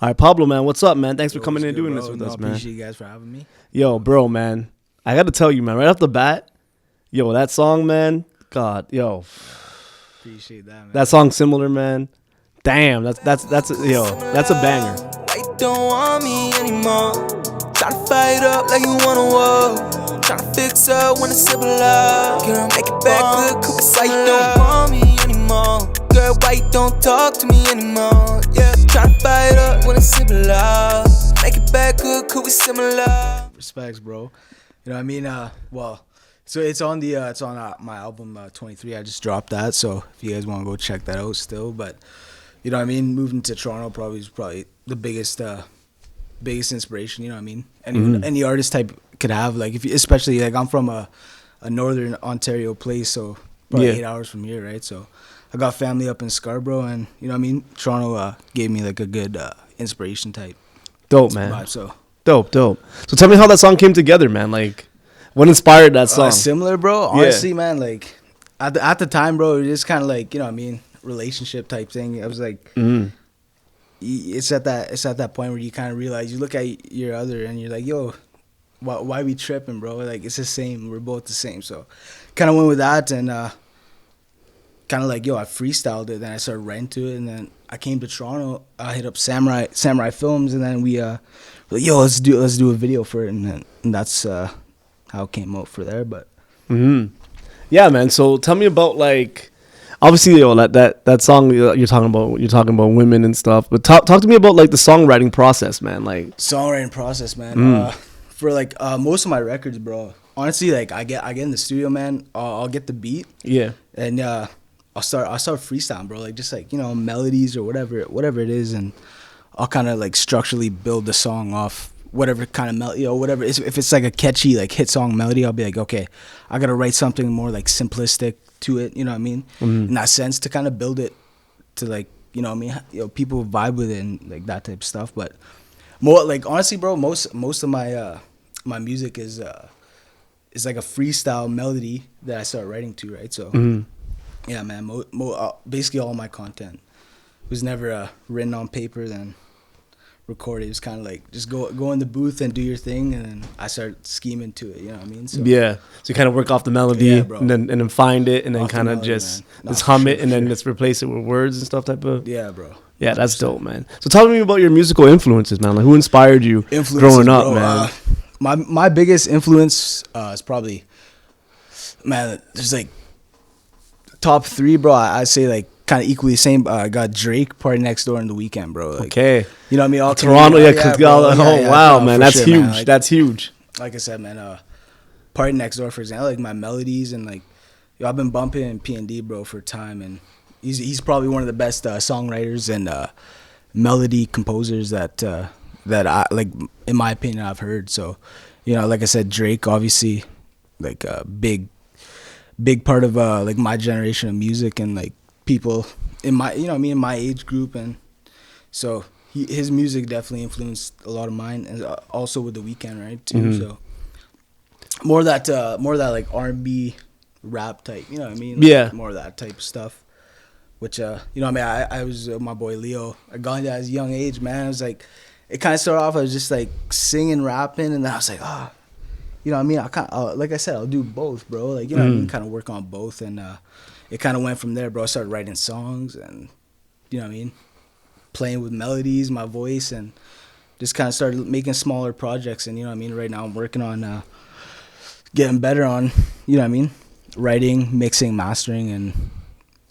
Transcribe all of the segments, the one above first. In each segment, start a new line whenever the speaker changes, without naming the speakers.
All right, Pablo, man, what's up, man? Thanks for
Yo,
coming in and
good,
doing
bro?
this with
No,
us, man.
Appreciate you guys for having me.
Yo, bro, man, I got to tell you, man, right off the bat, yo, that song, man, God, yo,
Appreciate that, man.
that song similar, man. Damn, that's a banger.
Why you don't want me anymore? Tryna fight up like you wanna war. Tryna fix up when it's civil love. Girl, make it back good, cause why you don't want me anymore? Girl, why you don't talk to me anymore? Yeah, tryna fight up when it's civil love. Make it back good, cause we similar.
Respects, bro. You know what I mean? Well, so it's on my album 23. I just dropped that, so if you guys want to go check that out still. But you know what I mean? Moving to Toronto is probably the biggest inspiration. You know what I mean? Any artist type could have, like, if you, especially like I'm from a northern Ontario place, so probably 8 hours from here, right? So I got family up in Scarborough, and you know what I mean? Toronto gave me like a good inspiration type.
Dope, man.
Vibe, so
Dope. So tell me how that song came together, man. Like, what inspired that song?
Similar, bro. Honestly, man, like at the time, bro, it was just kind of like, you know what I mean, relationship type thing. I was like, it's at that point where you kind of realize, you look at your other and you're like, yo, why we tripping, bro? Like, it's the same. We're both the same. So kind of went with that, and kind of like, yo, I freestyled it. Then I started writing to it, and then I came to Toronto. I hit up Samurai Films, and then we like, yo, let's do a video for it, and that's how it came out for there. But
Yeah, man. So tell me about, like, obviously, yo, that song you're talking about women and stuff. But talk to me about, like, the songwriting process, man. Like,
songwriting process, man. For like most of my records, bro. Honestly, like I get in the studio, man. I'll get the beat, and I'll start freestyling, bro. Like, just like, you know, melodies or whatever it is, and I'll kind of like structurally build the song off whatever kind of melody, you know, whatever. If it's like a catchy like hit song melody, I'll be like, okay, I gotta write something more like simplistic to it. You know what I mean? In that sense, to kind of build it to, like, you know what I mean, you know, people vibe with it and like that type of stuff. But more like, honestly, bro, most of my music is like a freestyle melody that I start writing to, right? So yeah, man, basically all my content was never written on paper, then recorded. It was kind of like, just go in the booth and do your thing, and then I start scheming to it, you know what I mean? So
yeah, so you kind of work off the melody, and then find it, and then kind of just hum it, and then just replace it with words and stuff type of.
Yeah, bro.
Yeah, that's dope, man. So tell me about your musical influences, man. Like, who inspired you growing up, bro, man?
My biggest influence is probably, man, there's like top 3, bro. I say like kind of equally the same. I got Drake, PARTYNEXTDOOR, and The Weeknd, bro. Like,
okay,
you know what I mean? All
Toronto, wow, man, that's
sure,
huge.
Man. Like,
that's huge.
Like I said, man, PARTYNEXTDOOR, for example, like my melodies, and like, yo, I've been bumping P&D, bro, for time, and he's probably one of the best songwriters and melody composers that I, like, in my opinion, I've heard. So, you know, like I said, Drake, obviously, like a big part of like my generation of music, and like people in my, you know, in my age group, and so his music definitely influenced a lot of mine, and also with The Weeknd, right, too. So more of that like R&B rap type, you know what I mean? Like, more of that type of stuff. Which you know, I mean, I was my boy Leo. I got into that at a young age, man. I was like, it kind of started off, I was just like singing, rapping, and then I was like, you know what I mean? I can't, like I said, I'll do both, bro. Like, you know what I mean? Kind of work on both, and it kind of went from there, bro. I started writing songs, and, you know what I mean, playing with melodies, my voice, and just kind of started making smaller projects. And, you know what I mean, right now I'm working on getting better on, you know what I mean, writing, mixing, mastering, and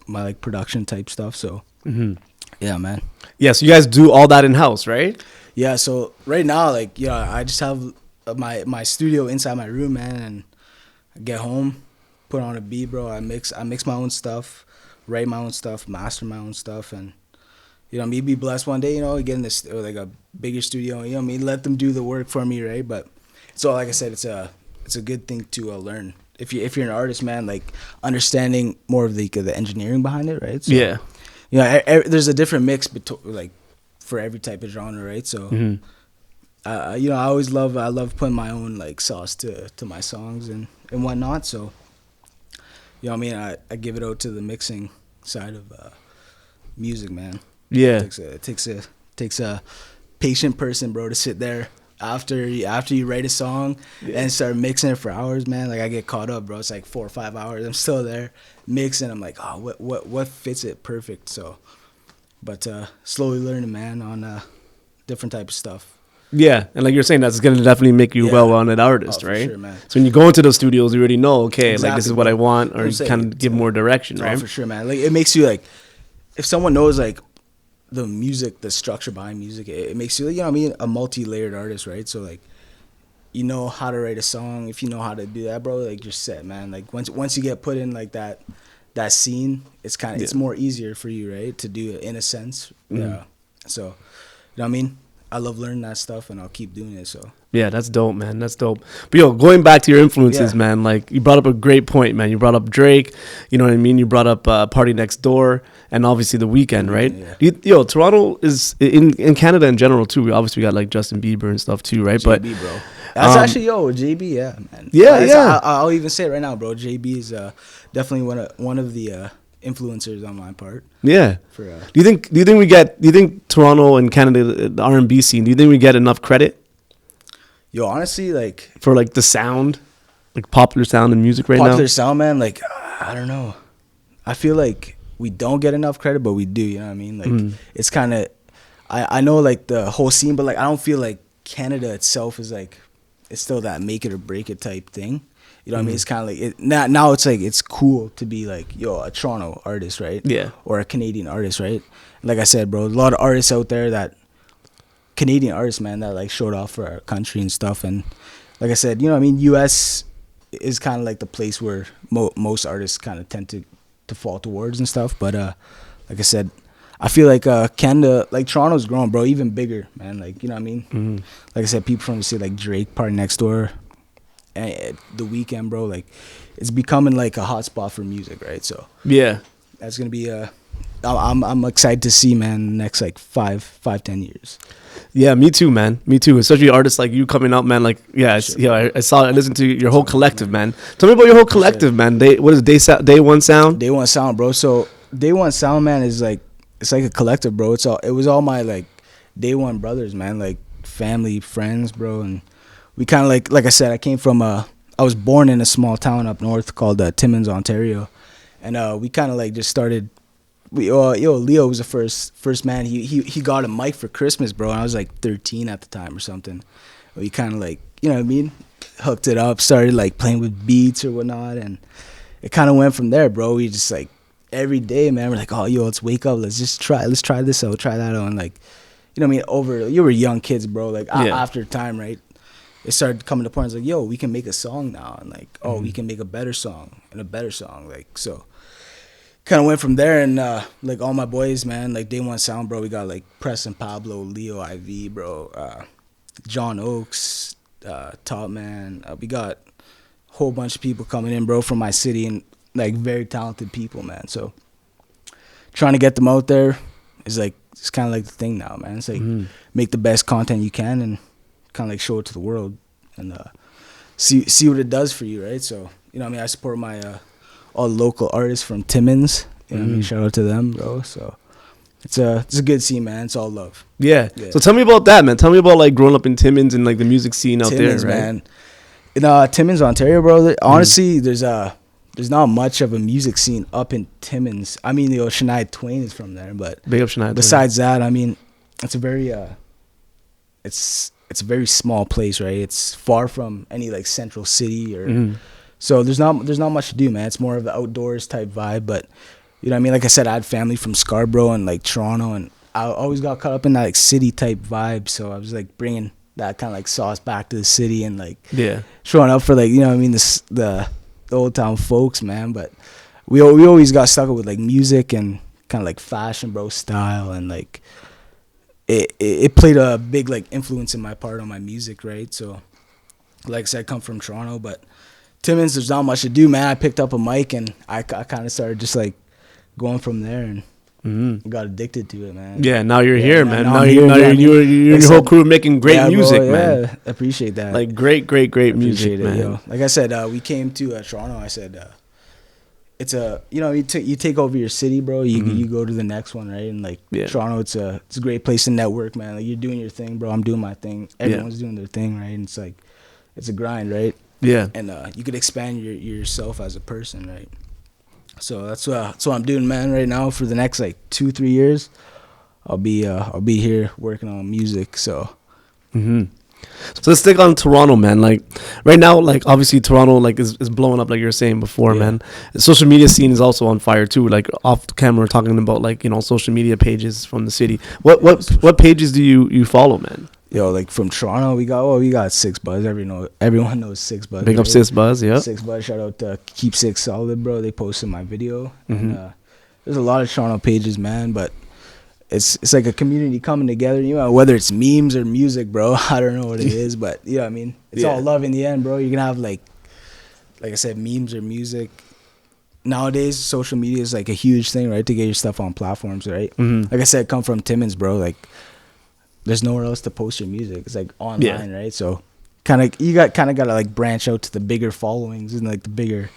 my like production type stuff. So yeah, man.
Yeah, so you guys do all that in house, right?
Yeah, so right now, like, you know, I just have my studio inside my room, man, and I get home, put on a beat, bro. I mix my own stuff, write my own stuff, master my own stuff, and, you know, me be blessed one day, you know, getting this like a bigger studio, you know what I mean, let them do the work for me, right? But so, like I said, it's a good thing to learn. If you're an artist, man, like, understanding more of the engineering behind it, right? So,
yeah,
you know, there's a different mix like for every type of genre, right? So, you know, I love putting my own like sauce to my songs and whatnot. So, you know what I mean, I give it out to the mixing side of music, man.
Yeah,
it takes a patient person, bro, to sit there after you write a song and start mixing it for hours, man. Like I get caught up, bro. It's like 4 or 5 hours. I'm still there mixing. I'm like, oh, what fits it perfect. So, but slowly learning, man, on different type of stuff.
Yeah, and like you're saying, that's going to definitely make you a well-rounded artist, right?
Sure, man.
So when you go into those studios, you already know, okay,
Exactly,
like this is what I want, or you
saying,
kind of give more direction, right?
For sure, man. Like it makes you like, if someone knows like the music, the structure behind music, it makes you, you know what I mean, a multi-layered artist, right? So like, you know how to write a song. If you know how to do that, bro, like you're set, man. Like once you get put in like that scene, it's kind of it's more easier for you, right, to do it in a sense. Yeah. So, you know what I mean? I love learning that stuff, and I'll keep doing it. So
yeah, that's dope, man. That's dope. But yo, going back to your influences, man, like you brought up a great point, man. You brought up Drake, you know what I mean? You brought up PARTYNEXTDOOR, and obviously The Weeknd, right? Yo, Toronto is in Canada in general too. Obviously, we got like Justin Bieber and stuff too, right?
JB,
but
bro, that's actually JB, yeah, man.
Yeah.
I'll even say it right now, bro. JB is definitely one of the influencers on my part.
Yeah.
For
do you think Toronto and Canada, the R&B scene, do you think we get enough credit?
Yo, honestly, like
for like the sound, like popular sound in music right now.
Popular sound, man. Like I don't know. I feel like we don't get enough credit, but we do. You know what I mean? Like it's kind of. I know like the whole scene, but like I don't feel like Canada itself is like it's still that make it or break it type thing. You know what I mean? It's kind of like now it's like it's cool to be like, yo, a Toronto artist, right?
Yeah.
Or a Canadian artist, right? Like I said, bro, a lot of artists out there that Canadian artists, man, that like showed off for our country and stuff. And like I said, you know what I mean? US is kind of like the place where most artists kind of tend to fall towards and stuff. But like I said, I feel like Canada, like Toronto's growing, bro, even bigger, man. Like, you know what I mean? Like I said, people from the city like Drake, PARTYNEXTDOOR, and The Weeknd, bro, like it's becoming like a hot spot for music, right? So
yeah,
that's gonna be I'm excited to see, man, the next like 5-10 years.
Yeah, me too, man. Me too. Especially artists like you coming up, man. Like, I listened to your whole collective, man. Tell me about your whole collective, man. What is Day One Sound?
Day One Sound, bro. So Day One Sound, man, is like it's like a collective, bro. It was all my like Day One brothers, man, like family, friends, bro, and we kind of like I said, I was born in a small town up north called Timmins, Ontario, and we kind of like just started. Leo was the first man. He got a mic for Christmas, bro. And I was like 13 at the time or something. We kind of like, you know what I mean, hooked it up, started like playing with beats or whatnot, and it kind of went from there, bro. We just like every day, man, we're like, oh, yo, let's wake up, let's try this out, try that out, and like, you know what I mean, you were young kids, bro. Like after time, right? It started coming to points like, yo, we can make a song now, and like, we can make a better song and a better song, like so. Kind of went from there, and like all my boys, man, like Day One Sound, bro. We got like Preston, Pablo, Leo, IV, bro, John Oakes, Top Man. We got a whole bunch of people coming in, bro, from my city, and like very talented people, man. So trying to get them out there is like it's kind of like the thing now, man. It's like make the best content you can and kind of like show it to the world and see what it does for you, right? So you know what I mean, I support my all local artists from Timmins. You know what I mean? Shout out to them, bro. So it's a good scene, man. It's all love.
Yeah. So tell me about that, man. Tell me about like growing up in Timmins and like the music scene out
Timmins,
there, right?
Man. In Timmins, Ontario, bro. Honestly, there's not much of a music scene up in Timmins. I mean, Shania Twain is from there, but
big up Shania.
Besides that, I mean, it's a very it's a very small place, right? It's far from any like central city or. So there's not much to do, man. It's more of the outdoors type vibe, but you know what I mean? Like I said, I had family from Scarborough and like Toronto, and I always got caught up in that like city type vibe. So I was like bringing that kind of like sauce back to the city and like showing up for like, you know what I mean, the old town folks, man. But we always got stuck with like music and kind of like fashion, bro, style, and like it played a big like influence in my part on my music, right? So like I said, I come from Toronto, but Timmins, there's not much to do, man. I picked up a mic and I kind of started just like going from there and got addicted to it, man.
Yeah, now you're here, man. Now you're your whole crew making great music, bro, man.
Yeah, I appreciate that.
Like great music, man.
Like I said, we came to Toronto. I said, it's a, you know, you take over your city, bro. You go to the next one, right? And like Toronto, it's a great place to network, man. Like you're doing your thing, bro. I'm doing my thing. Everyone's doing their thing, right? And it's like, it's a grind, right?
Yeah.
And you could expand yourself as a person, right? So that's what I'm doing, man. Right now for the next like 2-3 years, I'll be here working on music. So.
So let's stick on Toronto, man. Like right now, like obviously Toronto like is blowing up, like you were saying before, man. The social media scene is also on fire too. Like off the camera, we're talking about like, you know, social media pages from the city. What pages do you follow, man?
Yo, like from Toronto, we got Six Buzz. Everyone knows Six Buzz.
Big up Six Buzz, yeah.
Six Buzz, shout out to Keep Six Solid, bro. They posted my video. And there's a lot of Toronto pages, man, but it's like a community coming together, you know, whether it's memes or music, bro. I don't know what it is, but you know what I mean? It's all love in the end, bro. You're gonna have like I said, memes or music. Nowadays, social media is like a huge thing, right? To get your stuff on platforms, right? Like I said, come from Timmins, bro. Like there's nowhere else to post your music. It's like online, right? So you gotta like branch out to the bigger followings and like the bigger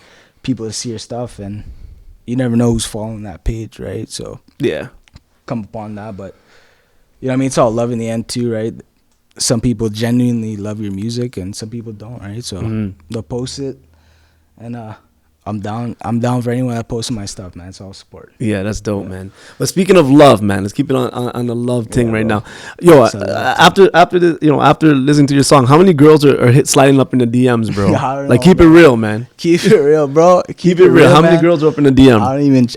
people to see your stuff, and you never know who's following that page, right? So come upon that, but you know what I mean, it's all love in the end too, right? Some people genuinely love your music and some people don't, right? So they'll post it, and I'm down for anyone that posts my stuff, man. It's all support.
Yeah, that's dope, man. But speaking of love, man, let's keep it on the love thing right now. Yo, after listening to your song, how many girls are sliding up in the DMs, bro? Like, keep it real, man.
Keep it real, bro.
Keep it real. How many girls are up in the DM?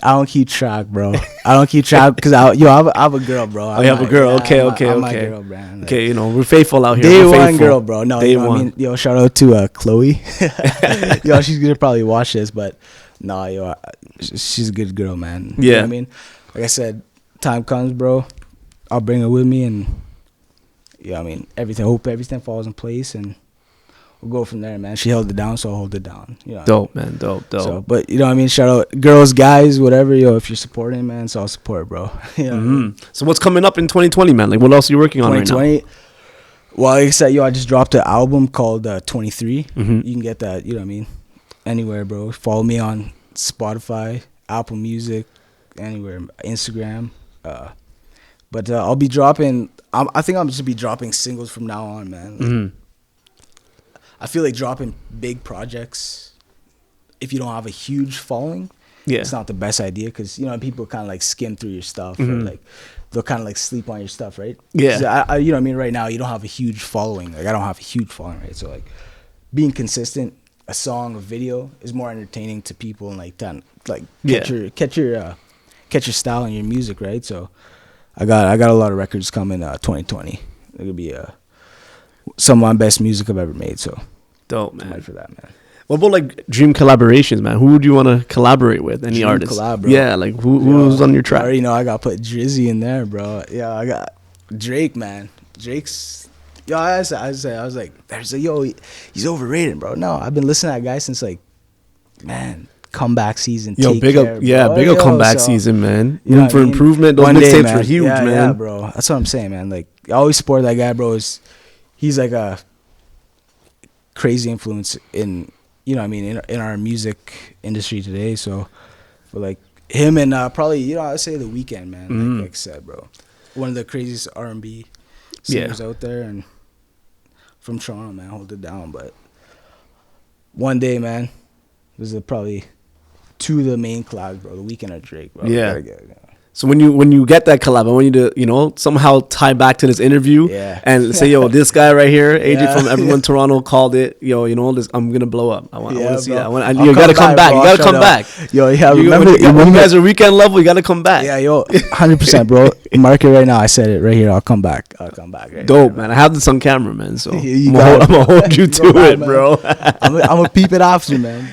I don't keep track, bro. I don't keep track because I have a girl, bro.
You have a girl. Okay.
I'm my girl, man. Like,
okay, you know, we're faithful out here.
Day one girl, bro. No,
Day
you know
one.
what I mean? Yo, shout out to Chloe. Yo, she's gonna probably watch this, but nah, yo, she's a good girl, man.
Yeah.
You know what I mean? Like I said, time comes, bro, I'll bring her with me, and I mean, hope everything falls in place, and we'll go from there, man. She held it down, so I'll hold it down. You know
dope, man. Dope.
So, but you know what I mean? Shout out girls, guys, whatever, yo, if you're supporting, man, it's all support, bro. You know what I mean?
So what's coming up in 2020, man? Like, what else are you working on right now?
2020, well, like I said, yo, I just dropped an album called 23. You can get that, you know what I mean, anywhere, bro. Follow me on Spotify, Apple Music, anywhere, Instagram. But I'll be dropping. I think I'm just be dropping singles from now on, man. Like, I feel like dropping big projects, if you don't have a huge following, it's not the best idea, because you know people kind of like skim through your stuff, or like they'll kind of like sleep on your stuff, right? Yeah. I you know what I mean? Right now, you don't have a huge following. Like I don't have a huge following, right? So like being consistent, a song, a video is more entertaining to people, and like that, like catch your style and your music, right? So I got a lot of records coming 2020. It'll be some of my best music I've ever made. So
dope, man.
For that, man.
What about like dream collaborations, man? Who would you want to collaborate with? Any artist?
Collab, bro.
Yeah, like who's on your track?
I already know I got to put Drizzy in there, bro. Yeah, I got Drake, man. Drake's. Yo, I was like, he's overrated, bro. No, I've been listening to that guy since like, man, comeback season.
Yo, big up comeback season, man. Room for improvement. Those mixtapes were huge, man.
Yeah, bro. That's what I'm saying, man. Like, I always support that guy, bro. He's like a crazy influence in, you know what I mean, in our music industry today. So, but like him and probably, you know, I'd say The Weeknd, man. Like I said, bro, one of the craziest R&B singers out there, and from Toronto, man, hold it down. But one day, man, this is probably two of the main collabs, bro. The Weeknd or Drake, bro.
Yeah. So when you get that collab, I want you to, you know, somehow tie back to this interview and say, yo, this guy right here, AJ from Everyone Toronto called it. Yo, you know, I'm gonna blow up. I want to see that. You gotta come back. Bro, you gotta come back.
Yo, yeah.
Remember when you guys are weekend level, you gotta come back.
Yeah, yo, 100%, bro. Mark it right now. I said it right here. I'll come back. Right
dope, man. I have this on camera, man. So I'm gonna hold you to it, bro.
I'm gonna peep it after, man.